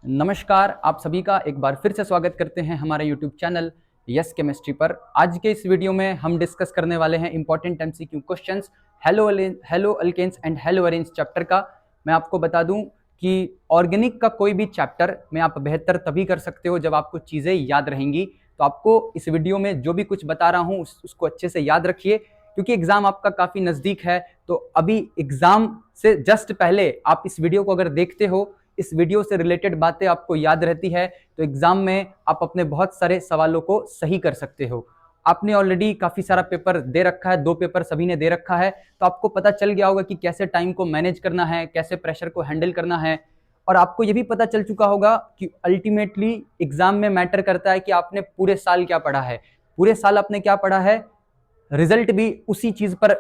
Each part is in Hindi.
नमस्कार, आप सभी का एक बार फिर से स्वागत करते हैं हमारे YouTube चैनल यस केमिस्ट्री पर। आज के इस वीडियो में हम डिस्कस करने वाले हैं important MCQ questions haloalkanes and haloarenes chapter का। मैं आपको बता दूं कि ऑर्गेनिक का कोई भी चैप्टर में आप बेहतर तभी कर सकते हो जब आपको चीज़ें याद रहेंगी। तो आपको इस वीडियो में जो भी कुछ बता रहा हूँ उसको अच्छे से याद रखिए, क्योंकि एग्ज़ाम आपका काफ़ी नज़दीक है। तो अभी एग्ज़ाम से जस्ट पहले आप इस वीडियो को अगर देखते हो, इस वीडियो से रिलेटेड बातें आपको याद रहती है, तो एग्जाम में आप अपने बहुत सारे सवालों को सही कर सकते हो। आपने ऑलरेडी काफ़ी सारा पेपर दे रखा है, 2 पेपर सभी ने दे रखा है, तो आपको पता चल गया होगा कि कैसे टाइम को मैनेज करना है, कैसे प्रेशर को हैंडल करना है। और आपको ये भी पता चल चुका होगा कि अल्टीमेटली एग्जाम में मैटर करता है कि आपने पूरे साल क्या पढ़ा है। पूरे साल आपने क्या पढ़ा है, रिजल्ट भी उसी चीज़ पर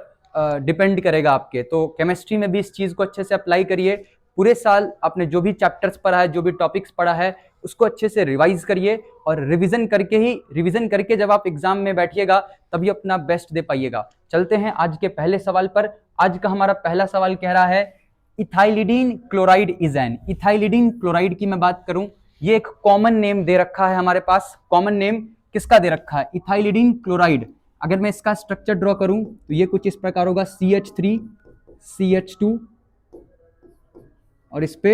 डिपेंड करेगा आपके। तो केमिस्ट्री में भी इस चीज़ को अच्छे से अप्लाई करिए। पूरे साल आपने जो भी चैप्टर्स पढ़ा है, जो भी टॉपिक्स पढ़ा है, उसको अच्छे से रिवाइज करिए और रिवीजन करके जब आप एग्जाम में बैठिएगा तभी अपना बेस्ट दे पाइएगा। चलते हैं आज के पहले सवाल पर। आज का हमारा पहला सवाल कह रहा है ethylidene chloride is an. Ethylidene chloride की मैं बात करूं, ये एक कॉमन नेम दे रखा है हमारे पास। कॉमन नेम किसका दे रखा है? Ethylidene chloride. अगर मैं इसका स्ट्रक्चर ड्रॉ करूं तो ये कुछ इस प्रकार होगा, CH3 CH2 और इस पे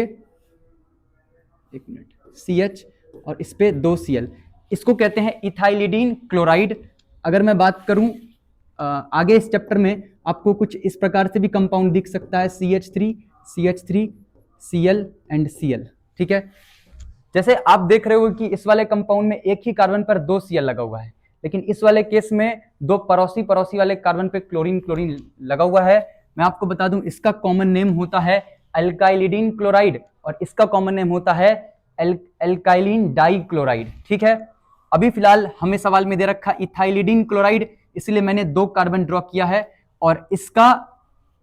एक मिनट CH और इस पे 2 Cl। इसको कहते हैं इथाइलिडीन क्लोराइड। अगर मैं बात करूं आगे इस चैप्टर में आपको कुछ इस प्रकार से भी कंपाउंड दिख सकता है, CH3 Cl एंड Cl। ठीक है, जैसे आप देख रहे हो कि इस वाले कंपाउंड में एक ही कार्बन पर 2 Cl लगा हुआ है, लेकिन इस वाले केस में 2 पड़ोसी वाले कार्बन पे क्लोरीन लगा हुआ है। मैं आपको बता दूं इसका कॉमन नेम होता है अल्काइलिडीन क्लोराइड और इसका कॉमन नेम होता है अल्काइलिन डाइक्लोराइड। ठीक है, अभी फिलहाल हमें सवाल में दे रखा इथाइलिडीन क्लोराइड, इसलिए मैंने 2 कार्बन ड्रॉ किया है और इसका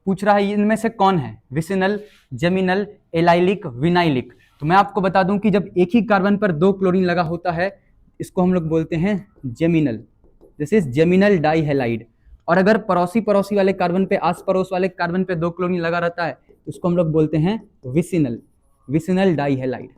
पूछ रहा है इनमें से कौन है, विसिनल, जेमिनल, एलाइलिक, विनाइलिक। तो मैं आपको बता दूं कि जब एक ही कार्बन पर 2 क्लोरीन लगा होता है इसको हम लोग बोलते हैं geminal, this is geminal dihalide. और अगर पड़ोसी वाले कार्बन पे, आस पड़ोस वाले कार्बन पे 2 क्लोरीन लगा रहता है उसको हम लोग बोलते हैं विसिनल डाइहेलाइड।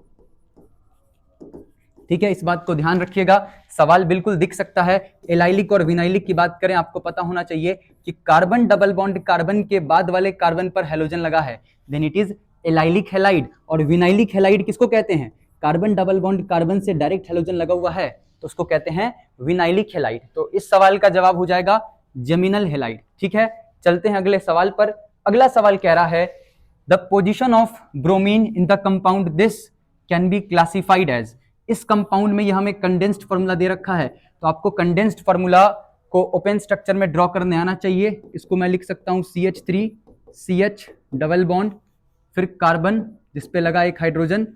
ठीक है, इस बात को ध्यान रखिएगा, सवाल बिल्कुल दिख सकता है। एलाइलिक और विनाइलिक की बात करें, आपको पता होना चाहिए कि कार्बन डबल बॉन्ड कार्बन के बाद वाले कार्बन पर हेलोजन लगा है, then it is allylic halide. और विनाइलिक हेलाइड किसको कहते हैं? कार्बन डबल बॉन्ड कार्बन से डायरेक्ट हेलोजन लगा हुआ है तो उसको कहते हैं विनाइलिक हेलाइड। तो इस सवाल का जवाब हो जाएगा जेमिनल हेलाइड। ठीक है, चलते हैं अगले सवाल पर। अगला सवाल कह रहा है the position of bromine in the compound this can be classified as. इस कंपाउंड में यह हमें कंडेंस्ड फार्मूला दे रखा है, तो आपको कंडेंस्ड फार्मूला को ओपन स्ट्रक्चर में ड्रॉ करने आना चाहिए। इसको मैं लिख सकता हूं CH3 CH डबल बॉन्ड, फिर कार्बन जिसपे लगा एक हाइड्रोजन,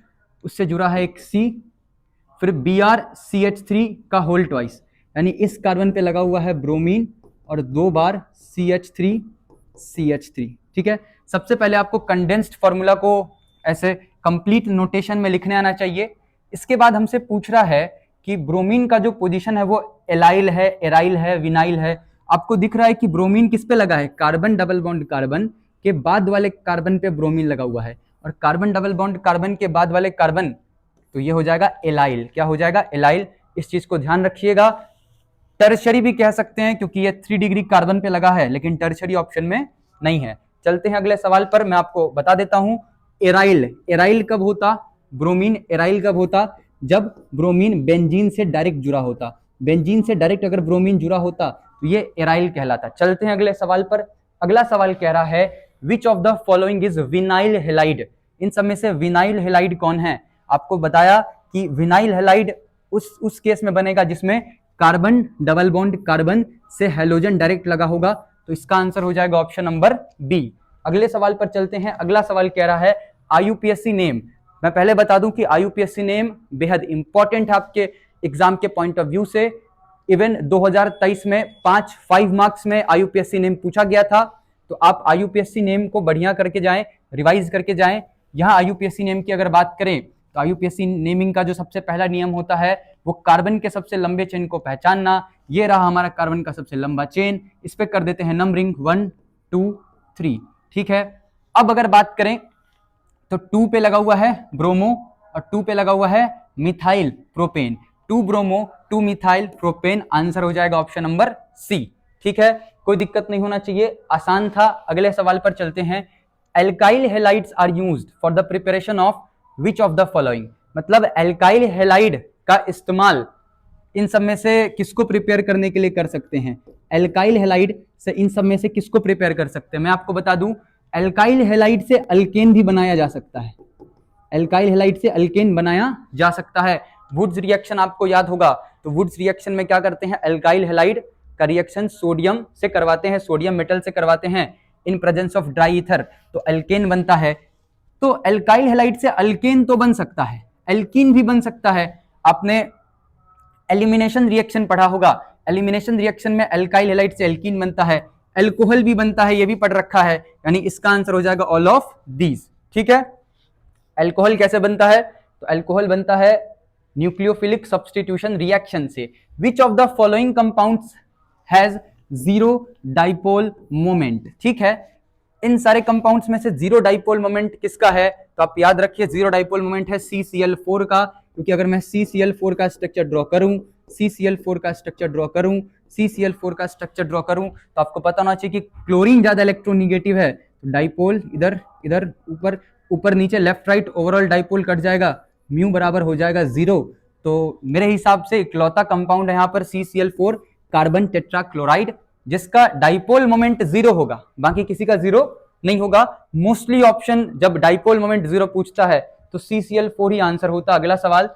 उससे जुड़ा है एक C, फिर Br CH3 का होल ट्वाइस, यानी इस कार्बन पे लगा हुआ है ब्रोमीन और 2 बार CH3। ठीक है, सबसे पहले आपको कंडेंस्ड फार्मूला को ऐसे कंप्लीट नोटेशन में लिखने आना चाहिए। इसके बाद हमसे पूछ रहा है कि ब्रोमीन का जो पोजीशन है वो एलाइल है, एराइल है, विनाइल है। आपको दिख रहा है कि ब्रोमीन किस पे लगा है? कार्बन डबल बॉन्ड कार्बन के बाद वाले कार्बन पे ब्रोमीन लगा हुआ है, और कार्बन डबल बॉन्ड कार्बन के बाद वाले कार्बन, तो ये हो जाएगा एलाइल। क्या हो जाएगा? एलाइल। इस चीज को ध्यान रखिएगा। टर्शरी भी कह सकते हैं क्योंकि ये 3 डिग्री कार्बन पे लगा है, लेकिन टर्शरी ऑप्शन में नहीं है। चलते हैं अगले सवाल पर। मैं आपको बता देता हूं एराइल कब होता, ब्रोमीन एराइल कब होता? जब ब्रोमीन बेंजीन से डायरेक्ट जुड़ा होता। बेंजीन से डायरेक्ट अगर ब्रोमीन जुड़ा होता तो ये एराइल कहलाता। चलते हैं अगले सवाल पर। अगला सवाल कह रहा है which of the following is vinyl halide. इन सब में से विनाइल हेलाइड कौन है? आपको बताया कि विनाइल हेलाइड उस केस में बनेगा जिसमें कार्बन डबल बॉन्ड कार्बन से हेलोजन डायरेक्ट लगा होगा, तो इसका आंसर हो जाएगा ऑप्शन नंबर बी। अगले सवाल पर चलते हैं। अगला सवाल कह रहा है IUPAC नेम। मैं पहले बता दूं कि IUPAC नेम बेहद इंपॉर्टेंट है आपके एग्जाम के पॉइंट ऑफ व्यू से। इवन 2023 में 5 मार्क्स में IUPAC नेम पूछा गया था, तो आप IUPAC नेम को बढ़िया करके जाएं, रिवाइज करके जाएं। यहाँ IUPAC नेम की अगर बात करें तो IUPAC नेमिंग का जो सबसे पहला नियम होता है वो कार्बन के सबसे लंबे चेन को पहचानना। ये रहा हमारा कार्बन का सबसे लंबा चेन, इस पे कर देते हैं नंबरिंग 1 2 3। ठीक है, अब अगर बात करें तो 2 पे लगा हुआ है ब्रोमो, और 2 पे लगा हुआ है methyl propane, 2 bromo 2 methyl propane, answer हो जाएगा ऑप्शन नंबर सी। ठीक है, कोई दिक्कत नहीं होना चाहिए, आसान था। अगले सवाल पर चलते हैं। Alkyl halides are used for the preparation of which of the following, मतलब एल्काइल हेलाइड का इस्तेमाल इन सब में से किसको प्रिपेयर करने के लिए कर सकते हैं? एल्काइल हेलाइड से इन सब में से किसको प्रिपेयर कर सकते हैं? मैं आपको बता दूं, एल्काइल हेलाइड से अल्केन भी बनाया जा सकता है। एल्काइल हेलाइड से अल्केन बनाया जा सकता है। वुड्स रिएक्शन आपको याद होगा, तो वुड्स रिएक्शन में क्या करते हैं? एल्काइल हेलाइड का रिएक्शन सोडियम से करवाते हैं, सोडियम मेटल से करवाते हैं इन प्रेजेंस ऑफ ड्राई ईथर, तो अल्केन बनता है। तो एल्काइल हेलाइड से अल्केन तो बन सकता है, एल्कीन भी बन सकता है। आपने एलिमिनेशन रिएक्शन पढ़ा होगा, एलिमिनेशन रिएक्शन में एल्काइल हेलाइड से एल्कीन बनता है, अल्कोहल भी बनता है, ये भी पढ़ रखा है, यानी इसका आंसर हो जाएगा ऑल ऑफ दीज। ठीक है, अल्कोहल कैसे बनता है? तो अल्कोहल बनता है न्यूक्लियोफिलिक सब्स्टिट्यूशन रिएक्शन से। विच of the following compounds has zero dipole moment? ठीक है, इन सारे कंपाउंड्स में से जीरो डाइपोल मोमेंट किसका है? तो आप याद रखिए, जीरो डाइपोल मोमेंट है CCl4 का, क्योंकि अगर मैं CCl4 का स्ट्रक्चर ड्रॉ करूं, CCl4 का स्ट्रक्चर ड्रॉ करूं, CCl4 का स्ट्रक्चर ड्रॉ करूं, तो आपको पता होना चाहिए कि क्लोरीन ज्यादा इलेक्ट्रोनिगेटिव है, तो डाइपोल इधर इधर ऊपर ऊपर नीचे left right overall dipole cut जाएगा, म्यू बराबर हो जाएगा 0। तो मेरे हिसाब से इकलौता कंपाउंड है यहाँ पर CCl4 कार्बन टेट्राक्लोराइड, जिसका डाइपोल मोमेंट 0 होगा, बाकी किसी का 0 नहीं होगा। मोस्टली ऑप्शन जब डाइपोल मोमेंट 0 पूछता है तो CCl4 ही आंसर होता। अगला सवाल,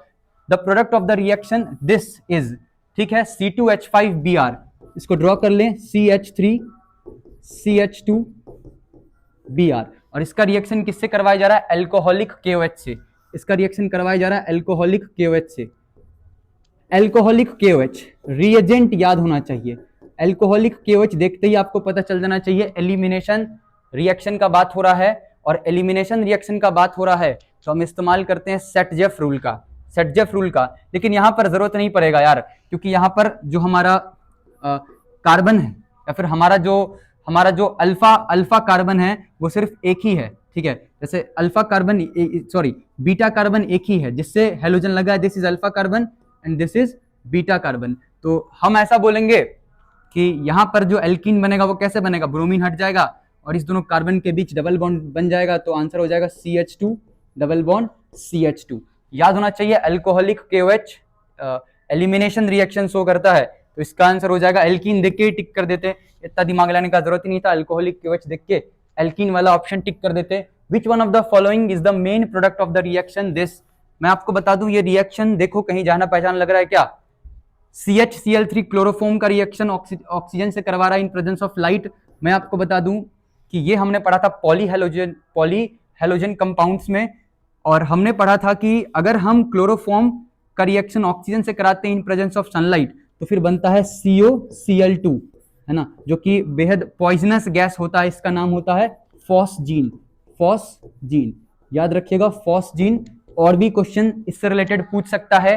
the product of the reaction this is, ठीक है, C2H5Br, इसको ड्रॉ कर लें, CH3CH2Br, और इसका रिएक्शन किससे करवाया जा रहा है? एल्कोहलिक KOH से। इसका रिएक्शन करवाया जा रहा है एल्कोहलिक KOH से। एल्कोहलिक KOH रिएजेंट याद होना चाहिए। एल्कोहलिक KOH देखते ही आपको पता चल जाना चाहिए एलिमिनेशन रिएक्शन का बात हो रहा है, और एलिमिनेशन रिएक्शन का बात हो रहा है तो हम इस्तेमाल करते हैं सेटजेफ रूल का, सेटजेफ रूल का। लेकिन यहां पर जरूरत नहीं पड़ेगा यार, क्योंकि यहां पर जो हमारा कार्बन है, या फिर हमारा जो अल्फा कार्बन है वो सिर्फ एक ही है। ठीक है, जैसे अल्फा कार्बन बीटा कार्बन एक ही है जिससे हेलोजन लगा है, this is alpha carbon and this is beta carbon. तो हम ऐसा बोलेंगे कि यहां पर जो एल्कीन बनेगा वो कैसे बनेगा? ब्रोमीन हट जाएगा और इस दोनों कार्बन के बीच डबल बॉन्ड बन जाएगा, तो आंसर हो जाएगा CH2 डबल बॉन्ड CH2। याद होना चाहिए alcoholic KOH elimination reaction show करता है, तो इसका आंसर हो जाएगा एल्कीन। देख के टिक कर देते, इतना दिमाग लगाने का जरूरत ही नहीं था, अल्कोहलिक KOH देख के एल्कीन वाला ऑप्शन टिक कर देते। Which one of the following is the main product of the reaction this? मैं आपको बता दूं, ये रिएक्शन देखो कहीं जाना पहचान लग रहा है क्या? CHCl3 क्लोरोफॉर्म का रिएक्शन ऑक्सीजन से करवा रहा है इन प्रेजेंस ऑफ लाइट। मैं आपको बता दूं कि ये हमने पढ़ा था पॉलीहेलोजन कंपाउंड्स में, और हमने पढ़ा था कि अगर हम क्लोरोफॉर्म का रिएक्शन ऑक्सीजन से कराते हैं इन प्रेजेंस ऑफ सनलाइट तो फिर बनता है COCl2, है ना, जो कि बेहद पॉइजनस गैस होता है। इसका नाम होता है फॉस्जीन, फॉस्जीन याद रखिएगा, फॉस्जीन। और भी क्वेश्चन इससे रिलेटेड पूछ सकता है।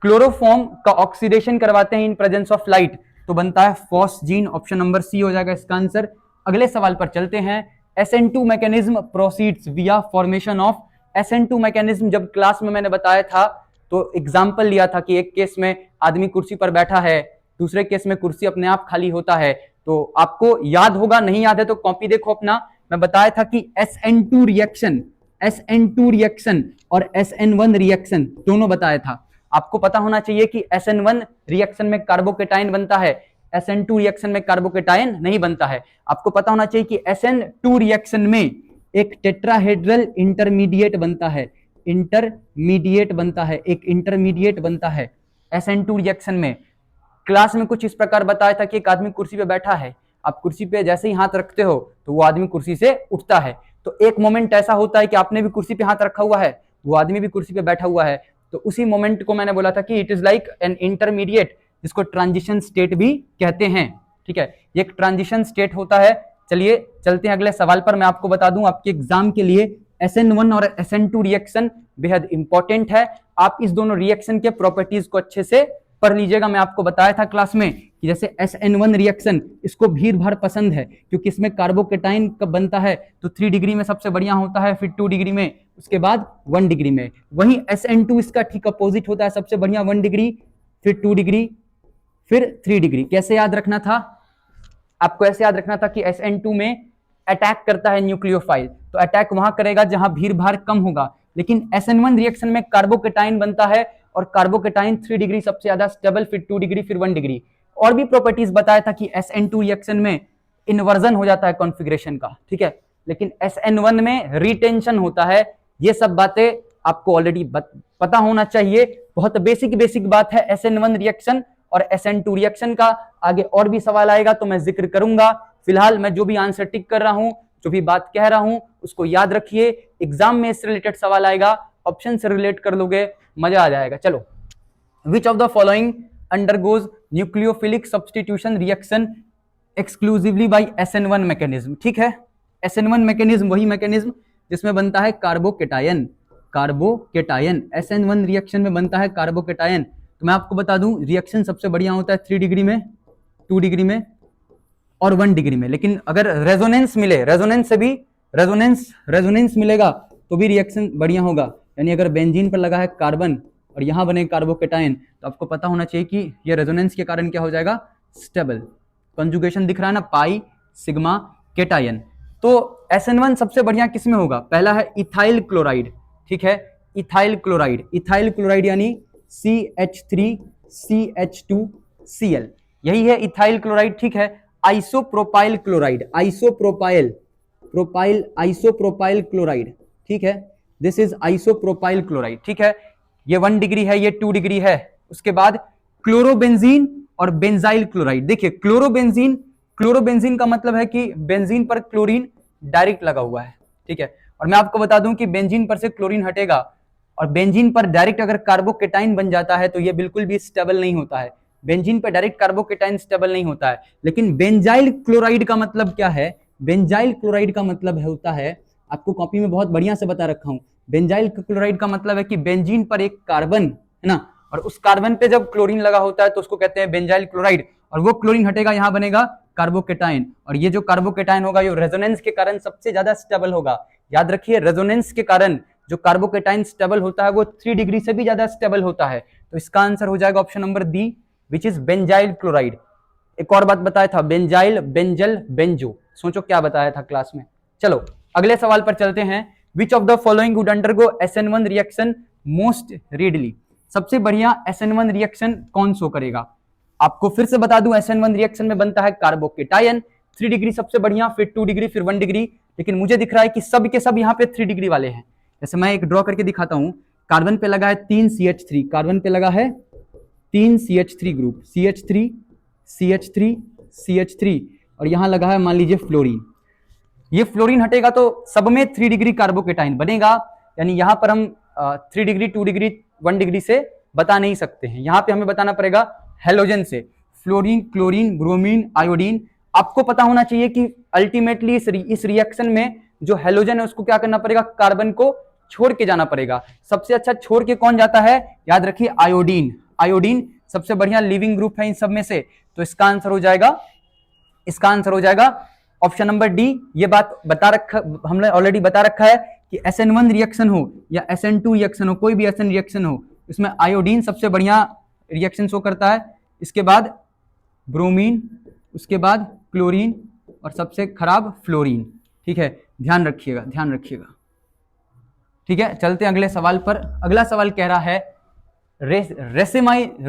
क्लोरोफॉर्म का ऑक्सीडेशन करवाते हैं इन प्रेजेंस ऑफ लाइट तो बनता है फॉस्जीन, ऑप्शन नंबर सी हो जाएगा इसका आंसर। अगले सवाल पर चलते हैं। SN2 मैकेनिज्म प्रोसीड्स विया फॉर्मेशन ऑफ। SN2 मैकेनिज्म जब क्लास में मैंने बताया था तो एग्जाम्पल लिया था कि एक केस में आदमी कुर्सी पर बैठा है, दूसरे केस में कुर्सी अपने आप खाली होता है। तो आपको याद होगा, नहीं याद है तो कॉपी देखो अपना। मैं बताया था कि SN2 रिएक्शन और SN1 रिएक्शन दोनों बताया था। आपको पता होना चाहिए कि SN1 रिएक्शन में कार्बोकेटाइन बनता है, SN2 रिएक्शन में कार्बोकेटाइन नहीं बनता है। आपको पता होना चाहिए कि SN2 रिएक्शन में एक टेट्राहेड्रल इंटरमीडिएट बनता है, एक इंटरमीडिएट बनता है SN2 रिएक्शन में। क्लास में कुछ इस प्रकार बताया था कि एक आदमी कुर्सी पे बैठा है, आप कुर्सी पे जैसे ही हाथ रखते हो तो वो आदमी कुर्सी से उठता है। तो एक मोमेंट ऐसा होता है कि आपने भी कुर्सी पे हाथ रखा हुआ है, वो आदमी भी कुर्सी पे बैठा हुआ है, तो उसी मोमेंट को मैंने बोला था कि it is like an intermediate, जिसको ट्रांजिशन स्टेट भी कहते हैं। ठीक है, ये एक ट्रांजिशन स्टेट होता है। चलिए चलते हैं अगले सवाल पर। मैं आपको बता दूं, आपके एग्जाम के लिए SN1 और SN2 रिएक्शन बेहद इंपॉर्टेंट है। आप इस दोनों रिएक्शन के प्रॉपर्टीज को अच्छे से पढ़ लीजिएगा। मैं आपको बताया था क्लास में कि जैसे SN1 रिएक्शन, इसको भीड़ भाड़ पसंद है क्योंकि इसमें कार्बोकेटाइन कब बनता है तो 3 डिग्री में सबसे बढ़िया होता है, फिर 2 डिग्री में, उसके बाद 1 डिग्री में। वहीं SN2 इसका ठीक अपोजिट होता है, सबसे बढ़िया 1 डिग्री, फिर 2 डिग्री, फिर 3 डिग्री। कैसे याद रखना था आपको? ऐसे याद रखना था कि SN2 में अटैक करता है न्यूक्लियोफाइल, तो अटैक वहां करेगा जहां भीड़ भाड़ कम होगा। लेकिन SN1 रिएक्शन में कार्बोकेटाइन बनता है और कार्बोकेटाइन 3 डिग्री सबसे ज्यादा स्टेबल, फिर 2 डिग्री, फिर 1 डिग्री। और भी प्रॉपर्टीज बताया था कि SN2 रिएक्शन में इन्वर्जन हो जाता है कॉन्फ़िगरेशन का, ठीक है, लेकिन SN1 में रिटेंशन होता है। ये सब बातें आपको ऑलरेडी पता होना चाहिए, बहुत बेसिक बात है SN1 रिएक्शन और SN2 रिएक्शन का। आगे और भी सवाल आएगा तो मैं जिक्र करूंगा। फिलहाल मैं जो भी आंसर टिक कर रहा हूं, जो भी बात कह रहा हूं, उसको याद रखिए। एग्जाम में इससे रिलेटेड सवाल आएगा, ऑप्शन से रिलेट कर लोगे, मजा आ जाएगा। चलो, which of the following undergoes nucleophilic substitution reaction exclusively by SN1 mechanism. ठीक है, SN1 मैकेनिज्म वही मैकेनिज्म जिसमें बनता है कार्बोकेटायन। SN1 रिएक्शन में बनता है कार्बोकेटायन। तो मैं आपको बता दूं, रिएक्शन सबसे बढ़िया होता है 3 डिग्री में, 2 डिग्री में और 1 डिग्री में। लेकिन अगर रेजोनेंस मिले, रेजोनेंस से भी रेजोनेंस मिलेगा तो भी रिएक्शन बढ़िया होगा। यानी अगर बेंजीन पर लगा है कार्बन और यहां बने कार्बोकेटायन, तो आपको पता होना चाहिए कि ये रेजोनेंस के कारण क्या हो जाएगा, स्टेबल। कंजुगेशन दिख रहा है ना, पाई सिग्मा केटायन। तो SN1 सबसे बढ़िया किस में होगा? पहला है इथाइल क्लोराइड, ठीक है, इथाइल क्लोराइड यानी CH3CH2Cl, यही है इथाइल क्लोराइड, ठीक है। आइसोप्रोपाइल क्लोराइड, ठीक है, दिस इज आइसोप्रोपाइल क्लोराइड, ठीक है। ये 1 डिग्री है, ये 2 डिग्री है। उसके बाद क्लोरोबेंजीन और बेंजाइल क्लोराइड। देखिए, क्लोरोबेंजीन का मतलब है कि बेंजीन पर क्लोरीन डायरेक्ट लगा हुआ है, ठीक है। और मैं आपको बता दूं कि बेंजीन पर से क्लोरीन हटेगा और बेंजीन पर डायरेक्ट अगर कार्बोकेटाइन बन जाता है तो ये बिल्कुल भी स्टेबल नहीं होता है। बेंजीन पर डायरेक्ट कार्बोकेटाइन स्टेबल नहीं होता है। लेकिन बेंजाइल क्लोराइड का मतलब क्या है? बेंजाइल क्लोराइड का मतलब होता है, आपको कॉपी में बहुत बढ़िया से बता रखा हूं, बेंजाइल क्लोराइड का मतलब है कि बेंजीन पर एक कार्बन है ना, और उस कार्बन पे जब क्लोरीन लगा होता है तो उसको कहते हैं बेंजाइल क्लोराइड, और वो क्लोरीन हटेगा, यहां बनेगा कार्बोकेटाइन, और ये जो कार्बोकेटाइन होगा ये रेजोनेंस के कारण सबसे ज्यादा स्टेबल होगा। याद रखिए, रेजोनेंस के कारण जो कार्बोकेटाइन स्टेबल होता है वो 3 डिग्री से भी ज्यादा स्टेबल होता है। तो इसका आंसर हो जाएगा option number D, which is benzyl chloride. एक और बात बताया था, बेंजाइल, बेंजल, बेंजो, सोचो क्या बताया था क्लास में। चलो अगले सवाल पर चलते हैं। Which of the following would undergo SN1 reaction most readily? सबसे बढ़िया SN1 रिएक्शन कौन शो करेगा? आपको फिर से बता दूं, SN1 रिएक्शन में बनता है कार्बोकेटायन, 3 डिग्री सबसे बढ़िया, फिर 2 डिग्री, फिर 1 डिग्री। लेकिन मुझे दिख रहा है कि सब के सब यहाँ पे 3 डिग्री वाले हैं। जैसे मैं एक ड्रॉ करके दिखाता हूं, कार्बन पे लगा है 3 CH3, कार्बन पे लगा है 3 CH3 group, CH3 CH3 CH3, और यहां लगा है मान लीजिए फ्लोरीन। ये फ्लोरीन हटेगा तो सब में 3 डिग्री कार्बोकेटाइन बनेगा। यानी यहां पर हम 3 डिग्री, 2 डिग्री, 1 डिग्री से बता नहीं सकते हैं, यहां पे हमें बताना पड़ेगा हेलोजन से। Fluorine, chlorine, bromine, iodine. आपको पता होना चाहिए कि अल्टीमेटली इस रिएक्शन में जो हेलोजन है उसको क्या करना पड़ेगा, कार्बन को छोड़ के जाना पड़ेगा। सबसे अच्छा छोड़ के कौन जाता है? याद रखिए, आयोडीन। आयोडीन सबसे बढ़िया लिविंग ग्रुप है इन सब में से। तो इसका आंसर हो जाएगा ऑप्शन नंबर डी। ये बात हमने ऑलरेडी बता रखा है कि SN1 रिएक्शन हो या SN2 रिएक्शन हो, कोई भी SN रिएक्शन हो, इसमें आयोडीन सबसे बढ़िया रिएक्शन शो करता है, इसके बाद ब्रोमीन, उसके बाद क्लोरीन और सबसे खराब फ्लोरीन। ठीक है, ध्यान रखिएगा। ठीक है, चलते हैं अगले सवाल पर। अगला सवाल कह रहा है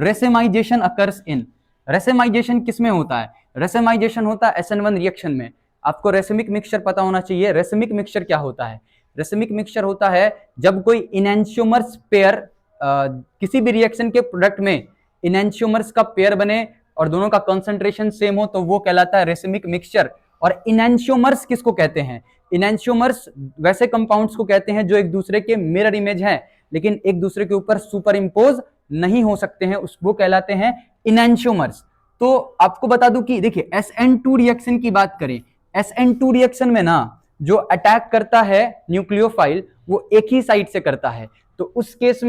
रेसेमाइजेशन अकर्स इन। रेसेमाइजेशन किसमें होता है? रेसेमाइजेशन होता है SN1 रिएक्शन में। आपको रेसिमिक मिक्सचर पता होना चाहिए। रेसिमिक मिक्सचर क्या होता है? रेसिमिक मिक्सचर होता है जब कोई इनैंशियोमर्स पेयर, किसी भी रिएक्शन के प्रोडक्ट में इनैंशियोमर्स का पेयर बने और दोनों का कंसंट्रेशन सेम हो तो वो कहलाता है रेसिमिक मिक्सचर। और इनैंशियोमर्स किसको कहते हैं? इनैंशियोमर्स वैसे कंपाउंड्स को कहते हैं जो एक दूसरे के मिरर इमेज हैं लेकिन एक दूसरे के ऊपर सुपर इंपोज नहीं हो सकते हैं, उसको कहलाते हैं इनैंशियोमर्स। तो आपको बता दूं कि देखिए SN2 रिएक्शन की बात करें, SN2 रिएक्शन में ना जो अटैक करता है न्यूक्लियोफाइल वो एक ही साइड से करता है, तो उस केस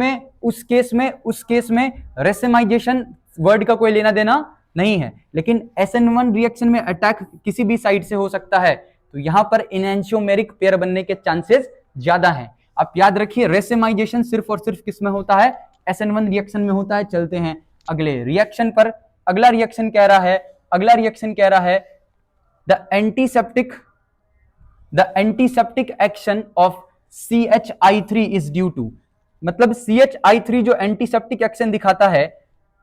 में रेसिमाइजेशन वर्ड का कोई लेना देना नहीं है। लेकिन SN1 रिएक्शन में अटैक किसी भी साइड से हो सकता है, तो यहां पर इनएंशियोमेरिक पेयर बनने के चांसेस ज्यादा हैं। आप याद रखिए रेसिमाइजेशन सिर्फ और सिर्फ किस में होता है, SN1 रिएक्शन में होता है। चलते हैं अगले रिएक्शन पर। अगला रिएक्शन कह रहा है the antiseptic action of CHI3 is due to, मतलब CHI3 जो एंटीसेप्टिक एक्शन दिखाता है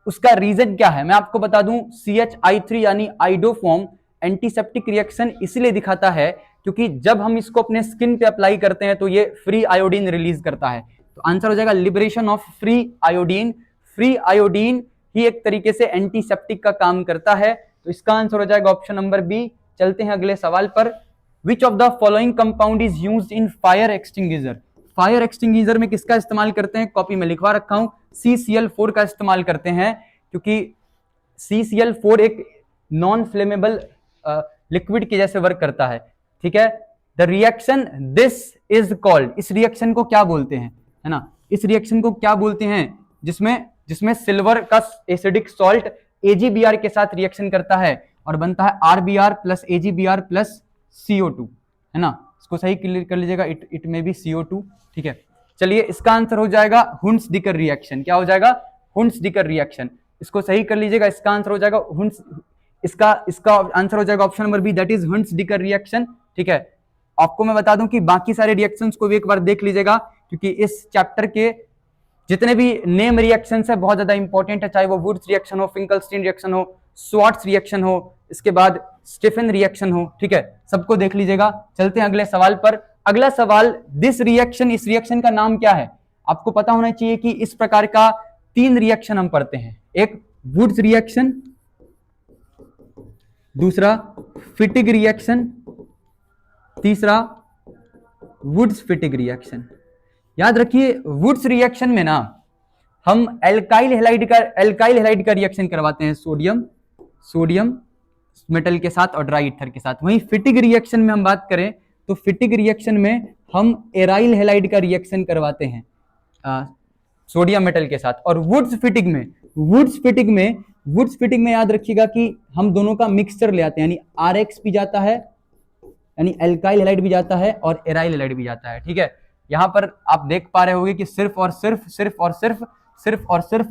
उसका रीजन क्या है। मैं आपको बता दूं, CHI3 यानी आइडोफॉर्म एंटीसेप्टिक रिएक्शन इसलिए दिखाता है क्योंकि जब हम इसको अपने स्किन पे अप्लाई करते हैं तो ये फ्री आयोडीन रिलीज करता है। तो आंसर हो जाएगा liberation of free iodine. Free iodine ही एक तरीके से एंटीसेप्टिक का काम करता है, तो इसका आंसर हो जाएगा ऑप्शन नंबर बी। चलते हैं अगले सवाल पर। विच of the following compound is used in fire extinguisher. Fire extinguisher में किसका इस्तेमाल करते हैं, कॉपी में लिखवा रखा हूं, CCl4 का इस्तेमाल करते हैं, क्योंकि CCl4 एक नॉन फ्लेमेबल लिक्विड के जैसे वर्क करता है। ठीक है, the reaction this is called, इस रिएक्शन को क्या बोलते हैं, है ना, इस रिएक्शन को क्या बोलते हैं जिसमें सिल्वर का एसिडिक सॉल्ट AgBr के साथ रिएक्शन करता है और बनता है RBr plus AgBr plus CO2, है ना। इसको सही क्लियर कर लीजिएगा, इट में भी CO2। ठीक है, चलिए इसका आंसर हो जाएगा हुंस-डिकर रिएक्शन। क्या हो जाएगा, हुंस-डिकर रिएक्शन। इसको सही कर लीजिएगा, इसका आंसर हो जाएगा इसका आंसर हो जाएगा option number B, that is Hunsdiecker reaction. ठीक है, आपको मैं बता दूं कि बाकी सारे रिएक्शंस को भी एक बार देख लीजिएगा, क्योंकि इस चैप्टर के जितने भी नेम रिएक्शंस है बहुत ज्यादा इंपॉर्टेंट है, चाहे वो वुड्स रिएक्शन हो, फिंकलस्टीन रिएक्शन हो, स्वार्ट्स रिएक्शन हो, इसके बाद स्टीफन रिएक्शन हो। ठीक है, सबको देख लीजिएगा। चलते हैं अगले सवाल पर। अगला सवाल, दिस रिएक्शन, इस रिएक्शन का नाम क्या है। आपको पता होना चाहिए कि इस प्रकार का 3 रिएक्शन हम पढ़ते हैं, एक वुड्स रिएक्शन, दूसरा फिटिग रिएक्शन, तीसरा वुड्स फिटिग रिएक्शन। याद रखिए वुड्स रिएक्शन में ना हम एल्काइल हैलाइड का रिएक्शन करवाते हैं, सोडियम मेटल के साथ और ड्राई ईथर के साथ। वहीं फिटिग रिएक्शन में हम बात करें तो फिटिग रिएक्शन में हम एराइल हैलाइड का रिएक्शन करवाते हैं सोडियम मेटल के साथ। और वुड्स फिटिग में याद रखिएगा कि हम दोनों का मिक्सचर ले आते हैं, यानी RX भी जाता है, यानी एल्काइल हैलाइड भी जाता है और एराइल हैलाइड भी जाता है। ठीक है, यहां पर आप देख पा रहे होंगे कि सिर्फ और सिर्फ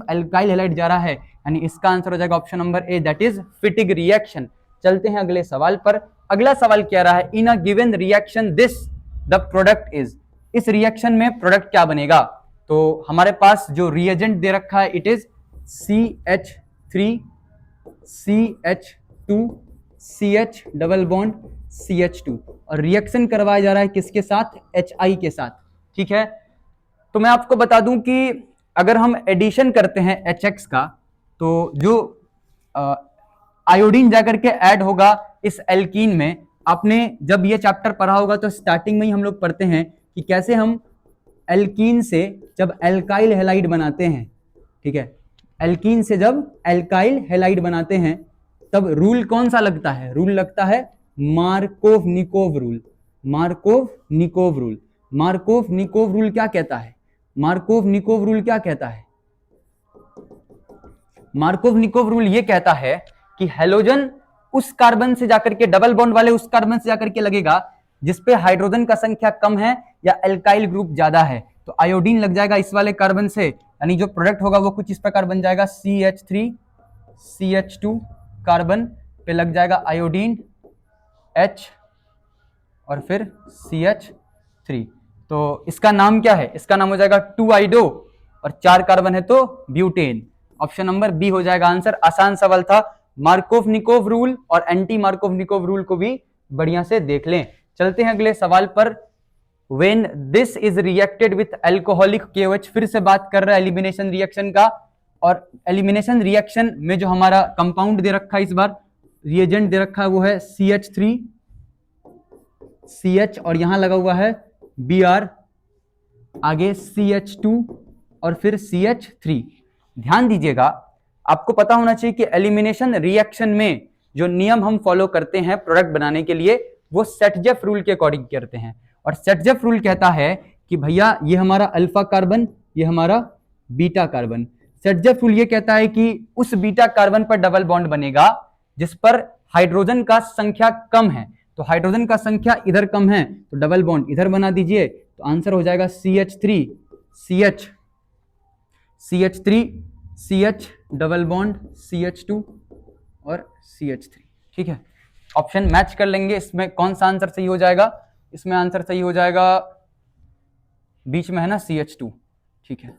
एल्काइल हैलाइड जा रहा है, यानी इसका आंसर हो जाएगा option number A, that is Fittig reaction. चलते हैं अगले सवाल पर। अगला सवाल कह रहा है, in a given reaction this the product is, इस रिएक्शन में प्रोडक्ट क्या बनेगा। तो हमारे पास जो रिएजेंट दे रखा है it is CH3 CH2 CH double bond CH2 और रिएक्शन करवाया जा रहा है किसके साथ, HI के साथ। ठीक है, तो मैं आपको बता दूं कि अगर हम एडिशन करते हैं HX का तो जो आयोडीन जाकर के ऐड होगा इस एल्कीन में। आपने जब ये चैप्टर पढ़ा होगा तो स्टार्टिंग में ही हम लोग पढ़ते हैं कि कैसे हम एल्कीन से जब एल्काइल हैलाइड बनाते हैं, ठीक है, एल्कीन से जब एल्काइल हैलाइड बनाते हैं तब रूल कौन सा लगता है, रूल लगता है मार्कोव-निकोव रूल। मार्कोव-निकोव रूल क्या कहता है, मार्कोव-निकोव रूल ये कहता है कि हैलोजन उस कार्बन से जाकर के, डबल बॉन्ड वाले उस कार्बन से जाकर के लगेगा जिसपे हाइड्रोजन का संख्या कम है या एल्काइल ग्रुप ज्यादा है, तो आयोडीन लग जाएगा इस वाले कार्बन से, यानी जो प्रोडक्ट होगा वो कुछ इस प्रकार बन जाएगा, CH3 CH2 कार्बन पे लग जाएगा आयोडीन H और फिर CH3। तो इसका नाम क्या है, इसका नाम हो जाएगा 2-आइडो और 4 कार्बन है तो ब्यूटेन। ऑप्शन नंबर बी हो जाएगा आंसर। आसान सवाल था। मार्कोव-निकोव रूल और एंटी मार्कोव-निकोव रूल को भी बढ़िया से देख लें। चलते हैं अगले सवाल पर। When this is reacted with alcoholic KOH, फिर से बात कर रहा है एलिमिनेशन रिएक्शन का, और एलिमिनेशन रिएक्शन में जो हमारा कंपाउंड दे रखा है, इस बार रिएजेंट दे रखा है वो है CH3 CH और यहां लगा हुआ है Br, आगे CH2 और फिर CH3। ध्यान दीजिएगा, आपको पता होना चाहिए कि एलिमिनेशन रिएक्शन में जो नियम हम फॉलो करते हैं प्रोडक्ट बनाने के लिए वो सेटजेफ रूल के अकॉर्डिंग करते हैं। और सेटजेफ रूल कहता है कि भैया ये हमारा अल्फा कार्बन, ये हमारा बीटा कार्बन। सेटजेफ रूल ये कहता है कि उस बीटा कार्बन पर डबल बॉन्ड बनेगा जिस पर हाइड्रोजन का संख्या कम है। तो हाइड्रोजन का संख्या इधर कम है तो डबल बॉन्ड इधर बना दीजिए, तो आंसर हो जाएगा CH3 CH CH3 CH double bond CH2 और CH3। ठीक है, ऑप्शन मैच कर लेंगे। इसमें कौन सा आंसर सही हो जाएगा? इसमें आंसर सही हो जाएगा बीच में है ना CH2। ठीक है,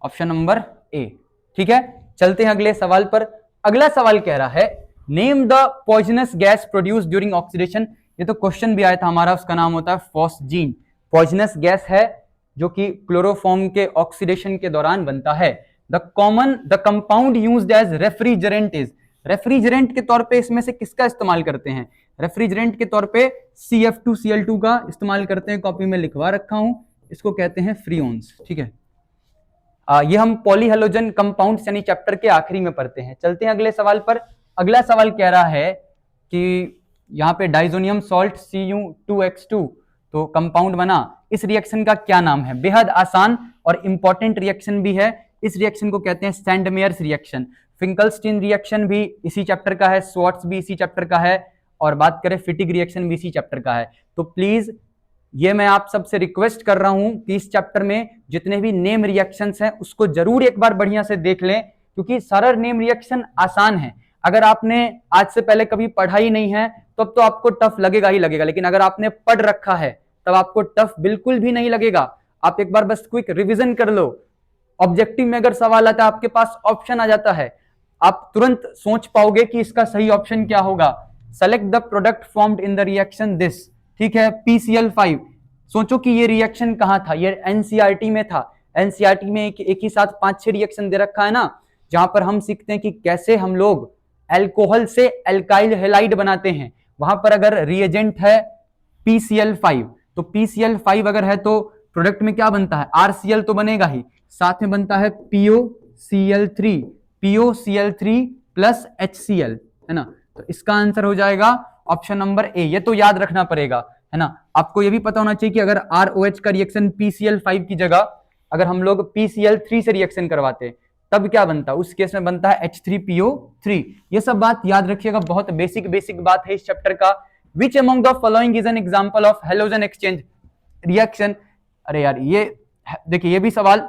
ऑप्शन नंबर ए। ठीक है, चलते हैं अगले सवाल पर। अगला सवाल कह रहा है name the poisonous gas produce during oxidation. ये तो क्वेश्चन भी आया था हमारा, उसका नाम होता है फॉस्जीन। पॉइजनस गैस है जो कि क्लोरोफॉर्म के ऑक्सीडेशन के दौरान बनता है। The compound used as refrigerant is. Refrigerant के तौर पे इसमें से किसका इस्तेमाल करते हैं? रेफ्रिजरेंट के तौर पे CF2Cl2 का इस्तेमाल करते हैं। कॉपी में लिखवा रखा हूं, इसको कहते हैं फ्रीओन्स। ठीक है, ये हम पॉलीहेलोजन कंपाउंड्स यानी चैप्टर के आखिरी में पढ़ते हैं। चलते हैं अगले सवाल पर। अगला सवाल कह रहा है कि यहाँ पे डाइजोनियम सॉल्ट Cu2X2 तो कंपाउंड बना, इस रिएक्शन का क्या नाम है? बेहद आसान और इंपॉर्टेंट रिएक्शन भी है। इस रिएक्शन को कहते हैं सैंडमेयर्स रिएक्शन। फिंकलस्टीन रिएक्शन भी इसी चैप्टर का है, स्वार्ट्स भी इसी चैप्टर का है, और बात करें फिटिक रिएक्शन भी इसी चैप्टर का है। तो प्लीज ये मैं आप सबसे रिक्वेस्ट कर रहा हूं कि इस चैप्टर में जितने भी नेम रिएक्शंस हैं उसको जरूर एक बार बढ़िया से देख लें, क्योंकि सारा नेम रिएक्शन आसान है। अगर आपने आज से पहले कभी पढ़ा ही नहीं है तब तो आपको टफ लगेगा ही लगेगा, लेकिन अगर आपने पढ़ रखा है तब आपको टफ बिल्कुल भी नहीं लगेगा। आप एक बार बस क्विक रिवीजन कर लो। ऑब्जेक्टिव में अगर सवाल आता है, आपके पास ऑप्शन आ जाता है, आप तुरंत सोच पाओगे कि इसका सही ऑप्शन क्या होगा। Select the product formed in the reaction this. ठीक है, PCl5। सोचो कि ये रिएक्शन कहां था? ये NCERT में था। NCERT में एक ही साथ 5-6 रिएक्शन दे रखा है ना, जहां पर हम सीखते हैं कि कैसे हम लोग एल्कोहल से एल्काइल हैलाइड बनाते हैं। वहां पर अगर रिएजेंट है PCl5, तो PCl5 अगर है तो प्रोडक्ट में क्या बनता है? RCl तो बनेगा ही, साथ में बनता है POCl3 प्लस HCl, है ना। तो इसका आंसर हो जाएगा ऑप्शन नंबर ए। ये तो याद रखना पड़ेगा, है ना। आपको ये भी पता होना चाहिए कि अगर ROH का रिएक्शन PCl5 की जगह अगर हम लोग PCl3 से रिएक्शन करवाते तब क्या बनता? उस केस में बनता है H3PO3। ये सब बात याद रखिएगा, बहुत बेसिक बात है इस चैप्टर का। Which among the following is an example of halogen exchange reaction. अरे यार, ये देखिए, ये भी सवाल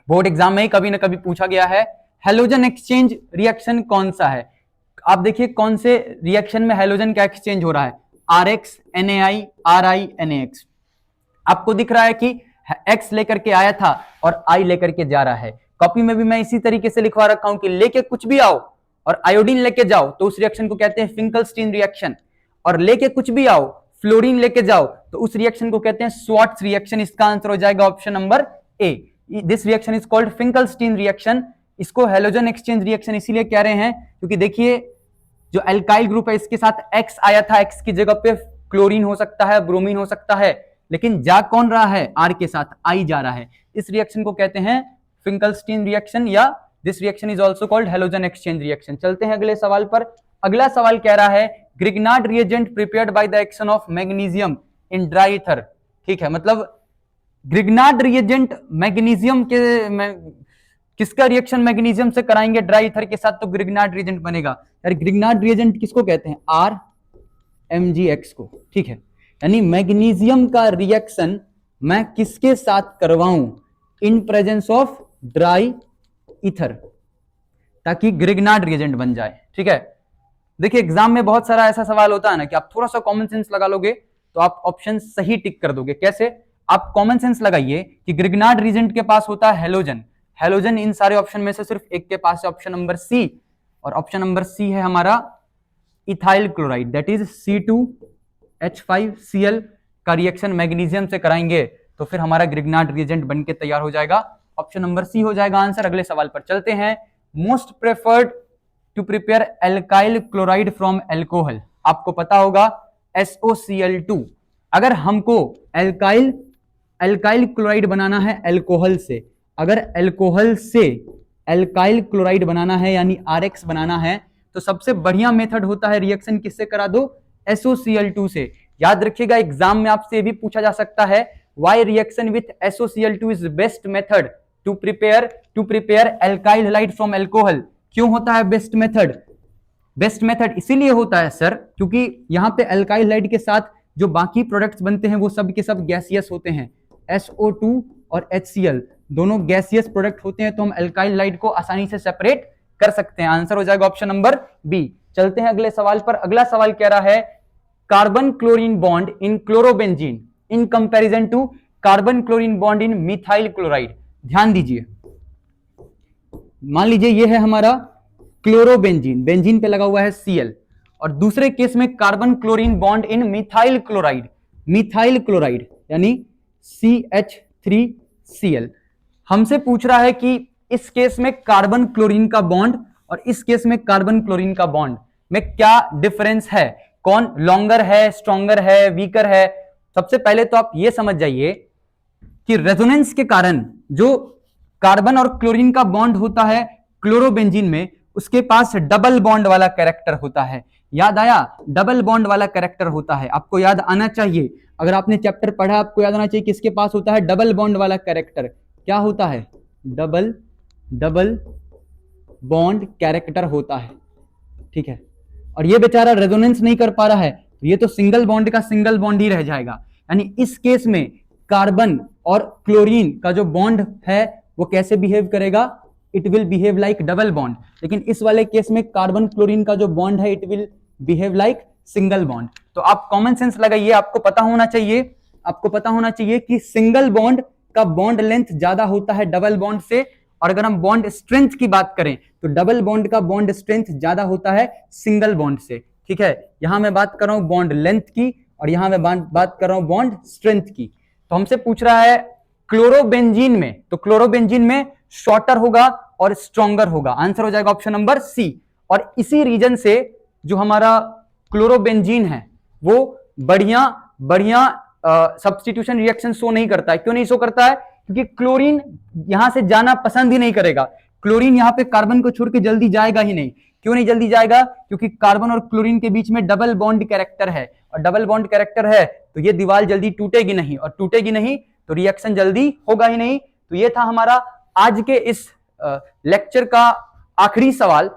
बोर्ड एग्जाम में ही कभी ना कभी पूछा गया है। हैलोजन एक्सचेंज रिएक्शन कौन सा है? आप देखिए कौन से रिएक्शन में हैलोजन का एक्सचेंज हो रहा है। RX NaI RI NaX। आपको दिख रहा है कि X लेकर के आया था और I लेकर के जा रहा है। कॉपी में भी मैं इसी तरीके से लिखवा रखा हूं कि लेके कुछ भी आओ और आयोडीन लेके जाओ तो उस रिएक्शन को कहते हैं फिंकलस्टीन रिएक्शन, और लेके कुछ भी आओ, फ्लोरीन लेके जाओ तो उस रिएक्शन को कहते हैं स्वार्ट्स रिएक्शन। इसका आंसर हो जाएगा option number A. This reaction is called Finkelstein reaction. इसको हैलोजन एक्सचेंज रिएक्शन इसीलिए कह रहे हैं क्योंकि देखिए जो एल्काइल ग्रुप है इसके साथ X आया था, X की जगह पे क्लोरीन हो सकता है, ब्रोमीन हो सकता है, लेकिन जा कौन रहा है? R के साथ I जा रहा है। इस रिएक्शन को कहते हैं फिंकलस्टीन रिएक्शन, या this reaction is also called halogen exchange reaction. चलते हैं अगले सवाल पर। अगला सवाल कह रहा है Grignard reagent prepared by the action of magnesium in dry ether. ठीक है, मतलब ग्रिग्नार्ड रिएजेंट मैग्नीशियम के किसका रिएक्शन मैग्नीशियम से कराएंगे ड्राई ईथर के साथ तो ग्रिग्नार्ड रिएजेंट बनेगा। यार ग्रिग्नार्ड रिएजेंट किसको कहते हैं? RMgX को। ठीक है, यानी मैग्नीशियम का रिएक्शन मैं किसके साथ करवाऊं? In presence of dry ether, ताकि ग्रिग्नार्ड रिएजेंट बन जाए। ठीक है, देखिए एग्जाम में बहुत सारा ऐसा सवाल होता है ना कि आप थोड़ा सा कॉमन सेंस लगा लोगे तो आप ऑप्शन सही टिक कर दोगे। कैसे? आप कॉमन सेंस लगाइए कि ग्रिग्नार्ड रिएजेंट के पास होता है हैलोजन। हैलोजन इन सारे ऑप्शन में से सिर्फ एक के पास है, ऑप्शन नंबर सी, और ऑप्शन नंबर सी है हमारा ethyl chloride, that is C2H5Cl का रिएक्शन मैग्नीशियम से कराएंगे तो फिर हमारा ग्रिग्नार्ड रिएजेंट बनके तैयार हो जाएगा। ऑप्शन नंबर सी हो जाएगा आंसर। अगले सवाल पर चलते हैं। Most preferred to prepare alkyl chloride from alcohol. आपको पता होगा SOCl2। अगर हमको एल्काइल क्लोराइड बनाना है एल्कोहल से, अगर एल्कोहल से एल्काइल क्लोराइड बनाना है यानी RX बनाना है तो सबसे बढ़िया मेथड होता है रिएक्शन किससे करा दो? SOCl2 से। याद रखिएगा, एग्जाम में आपसे भी पूछा जा सकता है, why reaction with SOCl2 is best method to prepare alkyl halide from alcohol. क्यों होता है बेस्ट मेथड? बेस्ट मेथड इसीलिए होता है सर क्योंकि यहाँ पे एल्काइल हैलाइड के साथ जो बाकी प्रोडक्ट्स बनते हैं वो सब के सब गैसियस होते हैं। SO2 और HCl दोनों गैसियस प्रोडक्ट होते हैं, तो हम एल्काइल हैलाइड को आसानी से सेपरेट कर सकते हैं। आंसर हो जाएगा ऑप्शन नंबर बी। चलते हैं अगले सवाल पर। अगला सवाल कह रहा है carbon chlorine bond in chlorobenzene in comparison to carbon chlorine bond in methyl chloride. ध्यान दीजिए, मान लीजिए ये है हमारा क्लोरोबेंजीन, बेंजीन पे लगा हुआ है Cl, और दूसरे केस में carbon chlorine bond in methyl chloride यानी CH3Cl। हमसे पूछ रहा है कि इस केस में कार्बन क्लोरीन का बॉन्ड और इस केस में कार्बन क्लोरीन का बॉन्ड में क्या डिफरेंस है, कौन लॉन्गर है, स्ट्रॉन्गर है, वीकर है। सबसे पहले तो आप ये समझ जाइए कि रेजोनेंस के कारण जो कार्बन और क्लोरीन का बॉन्ड होता है क्लोरोबेंजीन में, उसके पास डबल बॉन्ड वाला कैरेक्टर होता है। याद आया, डबल बॉन्ड वाला कैरेक्टर होता है, आपको याद आना चाहिए। अगर आपने चैप्टर पढ़ा आपको याद आना चाहिए किसके पास होता है डबल बॉन्ड वाला कैरेक्टर। क्या होता है? डबल बॉन्ड कैरेक्टर होता है, ठीक है। और ये बेचारा रेजोनेंस नहीं कर पा रहा है, तो ये तो सिंगल बॉन्ड का सिंगल बॉन्ड ही रह जाएगा। यानी इस केस में कार्बन और क्लोरीन का जो बॉन्ड है वो कैसे बिहेव करेगा? It will behave like double bond. लेकिन इस वाले केस में कार्बन क्लोरीन का जो बॉन्ड है it will behave like single bond. तो आप कॉमन सेंस लगाइए, आपको पता होना चाहिए कि सिंगल बॉन्ड का बॉन्ड लेंथ ज्यादा होता है डबल बॉन्ड से, और अगर हम बॉन्ड स्ट्रेंथ की बात करें तो डबल बॉन्ड का बॉन्ड स्ट्रेंथ ज्यादा होता है सिंगल बॉन्ड से, ठीक है। यहां मैं बात कर रहा हूं बॉन्ड लेंथ की और यहां मैं बात कर रहा हूं बॉन्ड स्ट्रेंथ की। तो हमसे पूछ रहा है क्लोरोबेंजीन में, तो क्लोरोबेंजीन में शॉर्टर होगा और स्ट्रॉन्गर होगा। आंसर हो जाएगा ऑप्शन नंबर सी। और इसी रीजन से जो हमारा क्लोरोबेंजीन है वो बढ़िया सब्स्टिट्यूशन रिएक्शन शो नहीं करता है। क्यों नहीं शो करता है? क्योंकि क्लोरीन यहां से जाना पसंद ही नहीं करेगा। क्लोरीन यहां पे कार्बन को छोड़ के जल्दी जाएगा ही नहीं। क्यों नहीं जल्दी जाएगा? क्योंकि कार्बन और क्लोरीन के बीच में डबल बॉन्ड कैरेक्टर है, और डबल बॉन्ड कैरेक्टर है तो ये दीवार जल्दी टूटेगी नहीं, और टूटेगी नहीं तो रिएक्शन जल्दी होगा ही नहीं। तो ये था हमारा आज के इस लेक्चर का आखिरी सवाल।